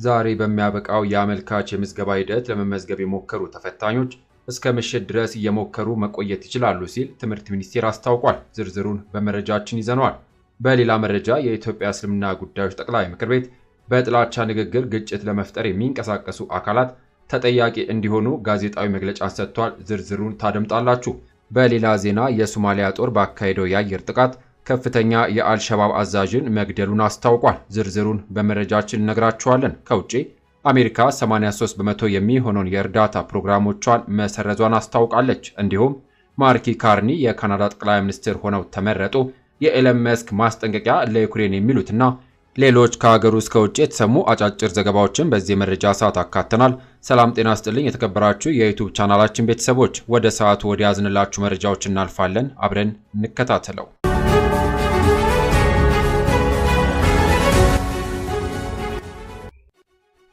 ዛሬ በሚያበቃው የአመልካች የምዝገባ ሂደት ለመመዝገብ የሞከሩ ተፈታኞች እስከ ምሽት ድረስ እየሞከሩ መቆየት ይችላሉ ሲል ትምህርት ሚኒስቴር አስታውቋል። ዝርዝሩን በመረጃችን ይዘነዋል። በሌላ መረጃ የኢትዮጵያ እስልምና ጉዳዮች ጠቅላይ ምክር ቤት በጥላቻ ንግግር ግጭት ለመፍጠር የሚንቀሳቀሱ አካላት ተጠያቂ እንዲሆኑ ጋዜጣዊ መግለጫ ሰጥቷል። ዝርዝሩን ታደምጣላችሁ። በሌላ ዜና የሶማሊያ ጦር ባካሄደው የአየር ጥቃት ከፍተኛ የአልሸባብ አዛዥን መግደሉን አስታውቋል። ዝርዝሩን በመረጃችን እነግራችኋለን። ከውጪ አሜሪካ 83 በመቶ የሚሆነውን የእርዳታ ፕሮግራሞቿን መሰረዟን አስታውቃለች። እንዲሁም ማርክ ካርኒ የካናዳ ጠቅላይ ሚኒስትር ሆነው ተመረጡ። የኤለን መስክ ማስጠንቀቂያ ለዩክሬን የሚሉትና ሌሎች ከሀገር ውስጥ ከውጭ የተሰሙ አጫጭር ዘገባዎችን በዚህ መረጃ ሰዓት አካተናል። ሰላም ጤና ስጥልኝ የተከበራችሁ የዩቲዩብ ቻናላችን ቤተሰቦች፣ ወደ ሰዓቱ ወደ ያዝንላችሁ መረጃዎች እናልፋለን። አብረን እንከታተለው።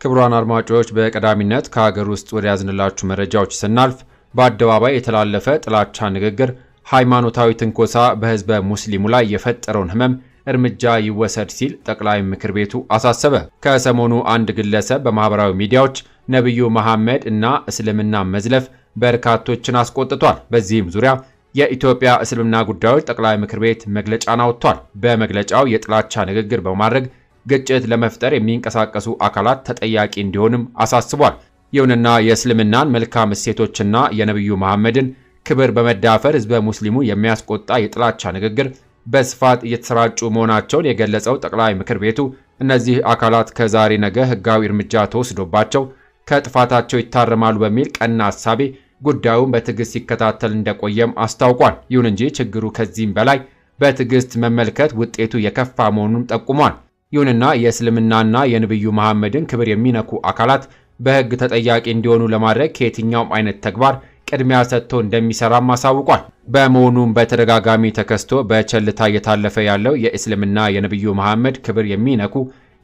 ክቡራን አድማጮች፣ በቀዳሚነት ከሀገር ውስጥ ወደ ያዝንላችሁ መረጃዎች ስናልፍ በአደባባይ የተላለፈ ጥላቻ ንግግር፣ ሃይማኖታዊ ትንኮሳ በህዝበ ሙስሊሙ ላይ የፈጠረውን ህመም እርምጃ ይወሰድ ሲል ጠቅላይ ምክር ቤቱ አሳሰበ። ከሰሞኑ አንድ ግለሰብ በማህበራዊ ሚዲያዎች ነብዩ መሐመድ እና እስልምና መዝለፍ በርካቶችን አስቆጥቷል። በዚህም ዙሪያ የኢትዮጵያ እስልምና ጉዳዮች ጠቅላይ ምክር ቤት መግለጫን አውጥቷል። በመግለጫው የጥላቻ ንግግር በማድረግ ግጭት ለመፍጠር የሚንቀሳቀሱ አካላት ተጠያቂ እንዲሆንም አሳስቧል። ይሁንና የእስልምናን መልካም እሴቶችና የነብዩ መሐመድን ክብር በመዳፈር ህዝበ ሙስሊሙ የሚያስቆጣ የጥላቻ ንግግር በስፋት እየተሰራጩ መሆናቸውን የገለጸው ጠቅላይ ምክር ቤቱ እነዚህ አካላት ከዛሬ ነገ ህጋዊ እርምጃ ተወስዶባቸው ከጥፋታቸው ይታረማሉ በሚል ቀና ሐሳቤ ጉዳዩን በትዕግስት ሲከታተል እንደቆየም አስታውቋል። ይሁን እንጂ ችግሩ ከዚህም በላይ በትዕግስት መመልከት ውጤቱ የከፋ መሆኑን ጠቁሟል። ይሁንና የእስልምናና የነብዩ መሐመድን ክብር የሚነኩ አካላት በህግ ተጠያቂ እንዲሆኑ ለማድረግ ከየትኛውም አይነት ተግባር ቅድሚያ ሰጥቶ እንደሚሰራም አሳውቋል። በመሆኑም በተደጋጋሚ ተከስቶ በቸልታ እየታለፈ ያለው የእስልምና የነብዩ መሐመድ ክብር የሚነኩ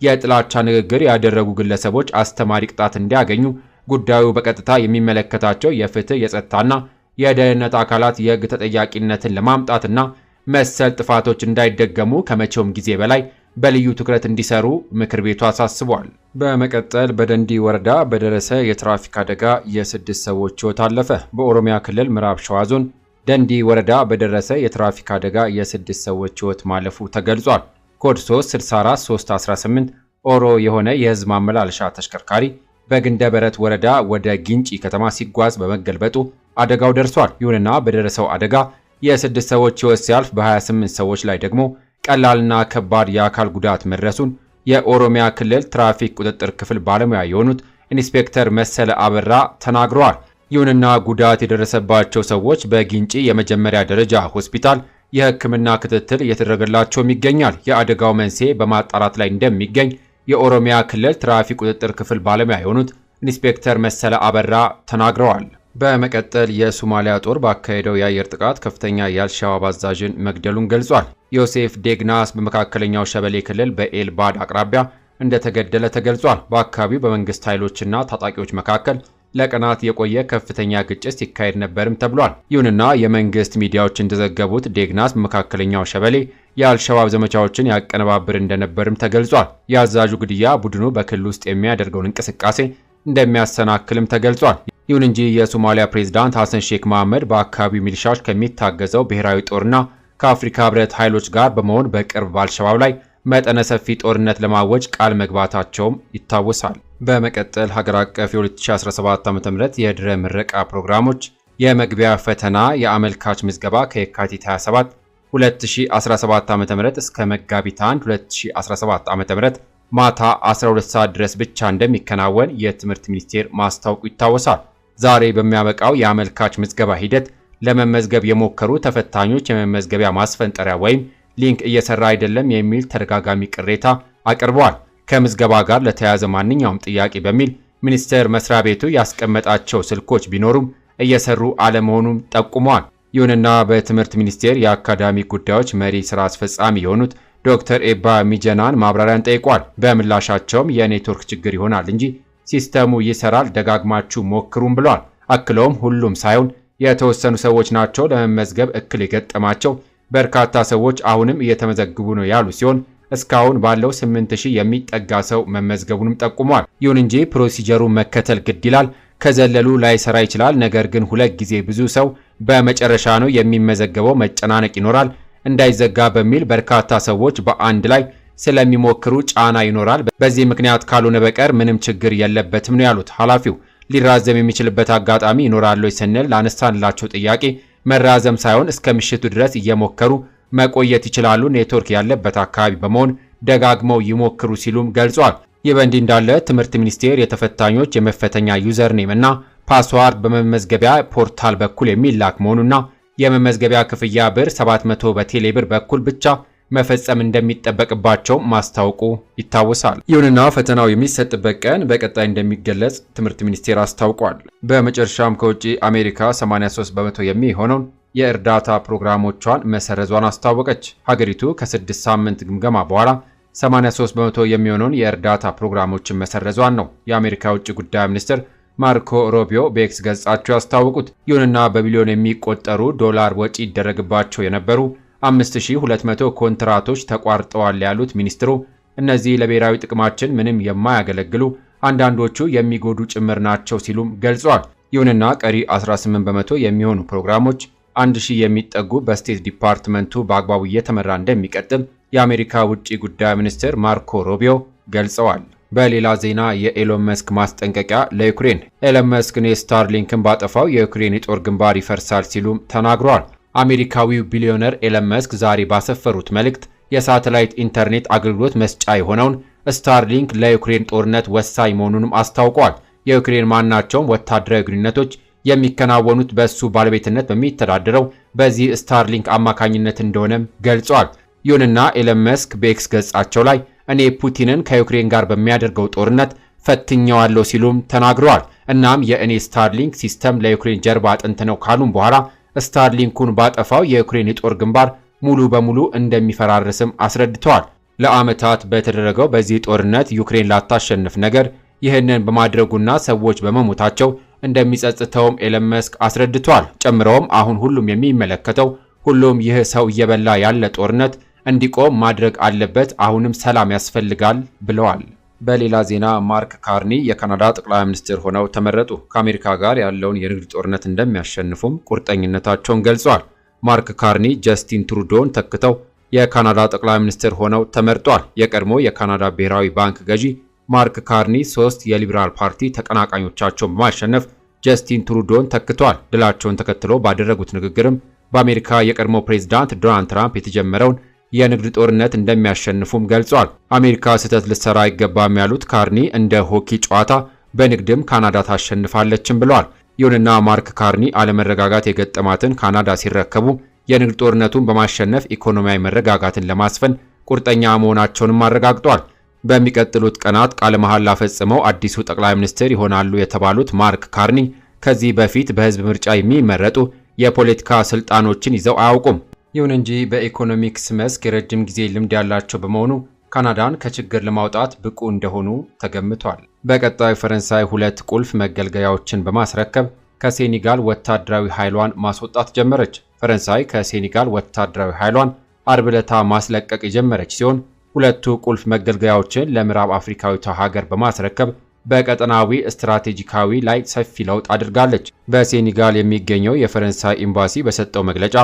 የጥላቻ ንግግር ያደረጉ ግለሰቦች አስተማሪ ቅጣት እንዲያገኙ ጉዳዩ በቀጥታ የሚመለከታቸው የፍትህ፣ የጸጥታና የደህንነት አካላት የህግ ተጠያቂነትን ለማምጣትና መሰል ጥፋቶች እንዳይደገሙ ከመቼውም ጊዜ በላይ በልዩ ትኩረት እንዲሰሩ ምክር ቤቱ አሳስቧል። በመቀጠል በደንዲ ወረዳ በደረሰ የትራፊክ አደጋ የ6 ሰዎች ሕይወት አለፈ። በኦሮሚያ ክልል ምዕራብ ሸዋ ዞን ደንዲ ወረዳ በደረሰ የትራፊክ አደጋ የ6 ሰዎች ሕይወት ማለፉ ተገልጿል። ኮድ 364318 ኦሮ የሆነ የህዝብ ማመላለሻ ተሽከርካሪ በግንደ በረት ወረዳ ወደ ግንጪ ከተማ ሲጓዝ በመገልበጡ አደጋው ደርሷል። ይሁንና በደረሰው አደጋ የ6 ሰዎች ሕይወት ሲያልፍ በ28 ሰዎች ላይ ደግሞ ቀላልና ከባድ የአካል ጉዳት መድረሱን የኦሮሚያ ክልል ትራፊክ ቁጥጥር ክፍል ባለሙያ የሆኑት ኢንስፔክተር መሰለ አበራ ተናግረዋል። ይሁንና ጉዳት የደረሰባቸው ሰዎች በግንጪ የመጀመሪያ ደረጃ ሆስፒታል የሕክምና ክትትል እየተደረገላቸውም ይገኛል። የአደጋው መንስኤ በማጣራት ላይ እንደሚገኝ የኦሮሚያ ክልል ትራፊክ ቁጥጥር ክፍል ባለሙያ የሆኑት ኢንስፔክተር መሰለ አበራ ተናግረዋል። በመቀጠል የሶማሊያ ጦር ባካሄደው የአየር ጥቃት ከፍተኛ የአልሸባብ አዛዥን መግደሉን ገልጿል። ዮሴፍ ዴግናስ በመካከለኛው ሸበሌ ክልል በኤልባድ አቅራቢያ እንደተገደለ ተገልጿል። በአካባቢው በመንግስት ኃይሎችና ታጣቂዎች መካከል ለቀናት የቆየ ከፍተኛ ግጭት ሲካሄድ ነበርም ተብሏል። ይሁንና የመንግስት ሚዲያዎች እንደዘገቡት ዴግናስ በመካከለኛው ሸበሌ የአልሸባብ ዘመቻዎችን ያቀነባብር እንደነበርም ተገልጿል። የአዛዡ ግድያ ቡድኑ በክልል ውስጥ የሚያደርገውን እንቅስቃሴ እንደሚያሰናክልም ተገልጿል። ይሁን እንጂ የሶማሊያ ፕሬዝዳንት ሐሰን ሼክ መሐመድ በአካባቢው ሚሊሻዎች ከሚታገዘው ብሔራዊ ጦርና ከአፍሪካ ህብረት ኃይሎች ጋር በመሆን በቅርብ በአልሸባብ ላይ መጠነ ሰፊ ጦርነት ለማወጅ ቃል መግባታቸውም ይታወሳል። በመቀጠል ሀገር አቀፍ የ2017 ዓ.ም የድህረ ምረቃ ፕሮግራሞች የመግቢያ ፈተና የአመልካች ምዝገባ ከየካቲት 27 2017 ዓ.ም እስከ መጋቢት 1 2017 ዓ.ም ማታ 12 ሰዓት ድረስ ብቻ እንደሚከናወን የትምህርት ሚኒስቴር ማስታወቁ ይታወሳል። ዛሬ በሚያበቃው የአመልካች ምዝገባ ሂደት ለመመዝገብ የሞከሩ ተፈታኞች የመመዝገቢያ ማስፈንጠሪያ ወይም ሊንክ እየሰራ አይደለም የሚል ተደጋጋሚ ቅሬታ አቅርበዋል። ከምዝገባ ጋር ለተያያዘ ማንኛውም ጥያቄ በሚል ሚኒስቴር መስሪያ ቤቱ ያስቀመጣቸው ስልኮች ቢኖሩም እየሰሩ አለመሆኑን ጠቁመዋል። ይሁንና በትምህርት ሚኒስቴር የአካዳሚክ ጉዳዮች መሪ ስራ አስፈጻሚ የሆኑት ዶክተር ኤባ ሚጀናን ማብራሪያን ጠይቋል። በምላሻቸውም የኔትወርክ ችግር ይሆናል እንጂ ሲስተሙ ይሰራል፣ ደጋግማችሁ ሞክሩም ብለዋል። አክለውም ሁሉም ሳይሆን የተወሰኑ ሰዎች ናቸው ለመመዝገብ እክል የገጠማቸው፣ በርካታ ሰዎች አሁንም እየተመዘገቡ ነው ያሉ ሲሆን እስካሁን ባለው 8000 የሚጠጋ ሰው መመዝገቡንም ጠቁሟል። ይሁን እንጂ ፕሮሲጀሩን መከተል ግድ ይላል። ከዘለሉ ላይሰራ ይችላል። ነገር ግን 2 ጊዜ ብዙ ሰው በመጨረሻ ነው የሚመዘገበው፣ መጨናነቅ ይኖራል። እንዳይዘጋ በሚል በርካታ ሰዎች በአንድ ላይ ስለሚሞክሩ ጫና ይኖራል። በዚህ ምክንያት ካልሆነ በቀር ምንም ችግር የለበትም ነው ያሉት ኃላፊው። ሊራዘም የሚችልበት አጋጣሚ ይኖራል ስንል ላነሳንላቸው ጥያቄ መራዘም ሳይሆን እስከ ምሽቱ ድረስ እየሞከሩ መቆየት ይችላሉ። ኔትወርክ ያለበት አካባቢ በመሆን ደጋግመው ይሞክሩ ሲሉም ገልጿል። ይህ በእንዲህ እንዳለ ትምህርት ሚኒስቴር የተፈታኞች የመፈተኛ ዩዘርኔም እና ፓስዋርድ በመመዝገቢያ ፖርታል በኩል የሚላክ መሆኑና የመመዝገቢያ ክፍያ ብር 700 በቴሌ ብር በኩል ብቻ መፈጸም እንደሚጠበቅባቸው ማስታወቁ ይታወሳል። ይሁንና ፈተናው የሚሰጥበት ቀን በቀጣይ እንደሚገለጽ ትምህርት ሚኒስቴር አስታውቋል። በመጨረሻም ከውጪ አሜሪካ 83 በመቶ የሚሆነውን የእርዳታ ፕሮግራሞቿን መሰረዟን አስታወቀች። ሀገሪቱ ከ6 ሳምንት ግምገማ በኋላ 83 በመቶ የሚሆነውን የእርዳታ ፕሮግራሞችን መሰረዟን ነው የአሜሪካ ውጭ ጉዳይ ሚኒስትር ማርኮ ሮቢዮ በኤክስ ገጻቸው ያስታወቁት። ይሁንና በቢሊዮን የሚቆጠሩ ዶላር ወጪ ይደረግባቸው የነበሩ 5200 ኮንትራቶች ተቋርጠዋል ያሉት ሚኒስትሩ እነዚህ ለብሔራዊ ጥቅማችን ምንም የማያገለግሉ አንዳንዶቹ የሚጎዱ ጭምር ናቸው ሲሉም ገልጿል። ይሁንና ቀሪ 18 በመቶ የሚሆኑ ፕሮግራሞች 1000 የሚጠጉ በስቴት ዲፓርትመንቱ በአግባቡ እየተመራ እንደሚቀጥል የአሜሪካ ውጭ ጉዳይ ሚኒስትር ማርኮ ሮቢዮ ገልጸዋል። በሌላ ዜና የኤሎን መስክ ማስጠንቀቂያ ለዩክሬን። ኤሎን መስክ ስታርሊንክን ባጠፋው የዩክሬን የጦር ግንባር ይፈርሳል ሲሉም ተናግረዋል። አሜሪካዊው ቢሊዮነር ኤሎን መስክ ዛሬ ባሰፈሩት መልእክት የሳተላይት ኢንተርኔት አገልግሎት መስጫ የሆነውን ስታርሊንክ ለዩክሬን ጦርነት ወሳኝ መሆኑንም አስታውቋል። የዩክሬን ማናቸውም ወታደራዊ ግንኙነቶች የሚከናወኑት በሱ ባለቤትነት በሚተዳደረው በዚህ ስታርሊንክ አማካኝነት እንደሆነም ገልጿል። ይሁንና ኤሎን መስክ በኤክስ ገጻቸው ላይ እኔ ፑቲንን ከዩክሬን ጋር በሚያደርገው ጦርነት ፈትኘዋለሁ ሲሉም ተናግረዋል። እናም የእኔ ስታርሊንክ ሲስተም ለዩክሬን ጀርባ አጥንት ነው ካሉም በኋላ ስታርሊንኩን ባጠፋው የዩክሬን የጦር ግንባር ሙሉ በሙሉ እንደሚፈራርስም አስረድተዋል። ለዓመታት በተደረገው በዚህ ጦርነት ዩክሬን ላታሸንፍ ነገር ይህንን በማድረጉና ሰዎች በመሞታቸው እንደሚጸጽተውም ኤሎን መስክ አስረድተዋል። ጨምረውም አሁን ሁሉም የሚመለከተው ሁሉም ይህ ሰው እየበላ ያለ ጦርነት እንዲቆም ማድረግ አለበት፣ አሁንም ሰላም ያስፈልጋል ብለዋል። በሌላ ዜና ማርክ ካርኒ የካናዳ ጠቅላይ ሚኒስትር ሆነው ተመረጡ። ከአሜሪካ ጋር ያለውን የንግድ ጦርነት እንደሚያሸንፉም ቁርጠኝነታቸውን ገልጿል። ማርክ ካርኒ ጀስቲን ትሩዶን ተክተው የካናዳ ጠቅላይ ሚኒስትር ሆነው ተመርጧል። የቀድሞ የካናዳ ብሔራዊ ባንክ ገዢ ማርክ ካርኒ 3 የሊበራል ፓርቲ ተቀናቃኞቻቸውን በማሸነፍ ጀስቲን ትሩዶን ተክተዋል። ድላቸውን ተከትሎ ባደረጉት ንግግርም በአሜሪካ የቀድሞ ፕሬዝዳንት ዶናልድ ትራምፕ የተጀመረውን የንግድ ጦርነት እንደሚያሸንፉም ገልጿል። አሜሪካ ስህተት ልትሰራ አይገባም ያሉት ካርኒ እንደ ሆኪ ጨዋታ በንግድም ካናዳ ታሸንፋለችም ብለዋል። ይሁንና ማርክ ካርኒ አለመረጋጋት የገጠማትን ካናዳ ሲረከቡ የንግድ ጦርነቱን በማሸነፍ ኢኮኖሚያዊ መረጋጋትን ለማስፈን ቁርጠኛ መሆናቸውንም አረጋግጧል። በሚቀጥሉት ቀናት ቃለ መሐላ ፈጽመው አዲሱ ጠቅላይ ሚኒስትር ይሆናሉ የተባሉት ማርክ ካርኒ ከዚህ በፊት በህዝብ ምርጫ የሚመረጡ የፖለቲካ ስልጣኖችን ይዘው አያውቁም። ይሁን እንጂ በኢኮኖሚክስ መስክ የረጅም ጊዜ ልምድ ያላቸው በመሆኑ ካናዳን ከችግር ለማውጣት ብቁ እንደሆኑ ተገምቷል። በቀጣዩ ፈረንሳይ 2 ቁልፍ መገልገያዎችን በማስረከብ ከሴኔጋል ወታደራዊ ኃይሏን ማስወጣት ጀመረች። ፈረንሳይ ከሴኔጋል ወታደራዊ ኃይሏን አርብ ዕለት ማስለቀቅ የጀመረች ሲሆን 2 ቁልፍ መገልገያዎችን ለምዕራብ አፍሪካዊቷ ሀገር በማስረከብ በቀጠናዊ ስትራቴጂካዊ ላይ ሰፊ ለውጥ አድርጋለች። በሴኔጋል የሚገኘው የፈረንሳይ ኤምባሲ በሰጠው መግለጫ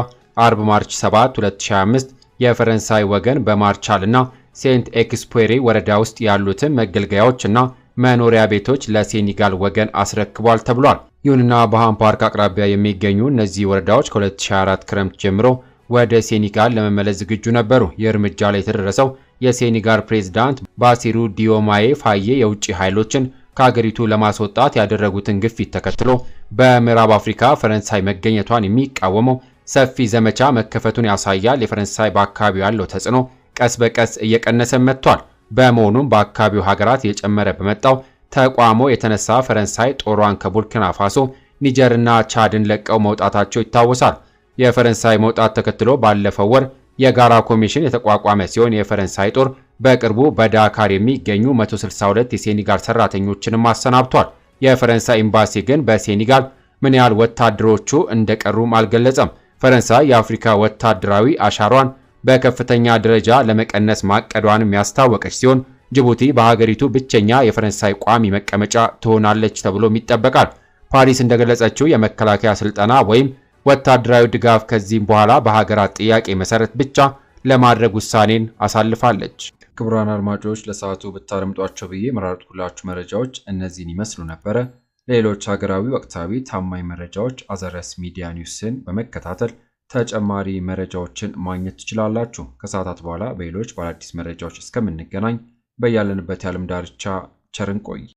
አርብ ማርች 7 2025 የፈረንሳይ ወገን በማርቻል እና ሴንት ኤክስፖሬ ወረዳ ውስጥ ያሉትን መገልገያዎች እና መኖሪያ ቤቶች ለሴኔጋል ወገን አስረክቧል ተብሏል። ይሁንና በሃም ፓርክ አቅራቢያ የሚገኙ እነዚህ ወረዳዎች ከ2024 ክረምት ጀምሮ ወደ ሴኔጋል ለመመለስ ዝግጁ ነበሩ። ይህ እርምጃ ላይ የተደረሰው የሴኔጋል ፕሬዝዳንት ባሲሩ ዲዮማዬ ፋዬ የውጭ ኃይሎችን ከሀገሪቱ ለማስወጣት ያደረጉትን ግፊት ተከትሎ በምዕራብ አፍሪካ ፈረንሳይ መገኘቷን የሚቃወመው ሰፊ ዘመቻ መከፈቱን ያሳያል። የፈረንሳይ በአካባቢው ያለው ተጽዕኖ ቀስ በቀስ እየቀነሰ መጥቷል። በመሆኑም በአካባቢው ሀገራት የጨመረ በመጣው ተቋሞ የተነሳ ፈረንሳይ ጦሯን ከቡርኪና ፋሶ፣ ኒጀርና ቻድን ለቀው መውጣታቸው ይታወሳል። የፈረንሳይ መውጣት ተከትሎ ባለፈው ወር የጋራ ኮሚሽን የተቋቋመ ሲሆን የፈረንሳይ ጦር በቅርቡ በዳካር የሚገኙ 162 የሴኔጋል ሰራተኞችንም አሰናብቷል። የፈረንሳይ ኤምባሲ ግን በሴኔጋል ምን ያህል ወታደሮቹ እንደቀሩም አልገለጸም። ፈረንሳይ የአፍሪካ ወታደራዊ አሻሯን በከፍተኛ ደረጃ ለመቀነስ ማቀዷንም ያስታወቀች ሲሆን ጅቡቲ በሀገሪቱ ብቸኛ የፈረንሳይ ቋሚ መቀመጫ ትሆናለች ተብሎም ይጠበቃል። ፓሪስ እንደገለጸችው የመከላከያ ስልጠና ወይም ወታደራዊ ድጋፍ ከዚህም በኋላ በሀገራት ጥያቄ መሰረት ብቻ ለማድረግ ውሳኔን አሳልፋለች። ክቡራን አድማጮች ለሰዓቱ ብታደምጧቸው ብዬ መራርጥኩላችሁ መረጃዎች እነዚህን ይመስሉ ነበረ። ሌሎች ሀገራዊ ወቅታዊ ታማኝ መረጃዎች አዘረስ ሚዲያ ኒውስን በመከታተል ተጨማሪ መረጃዎችን ማግኘት ትችላላችሁ። ከሰዓታት በኋላ በሌሎች በአዳዲስ መረጃዎች እስከምንገናኝ በያለንበት የዓለም ዳርቻ ቸር እንቆይ።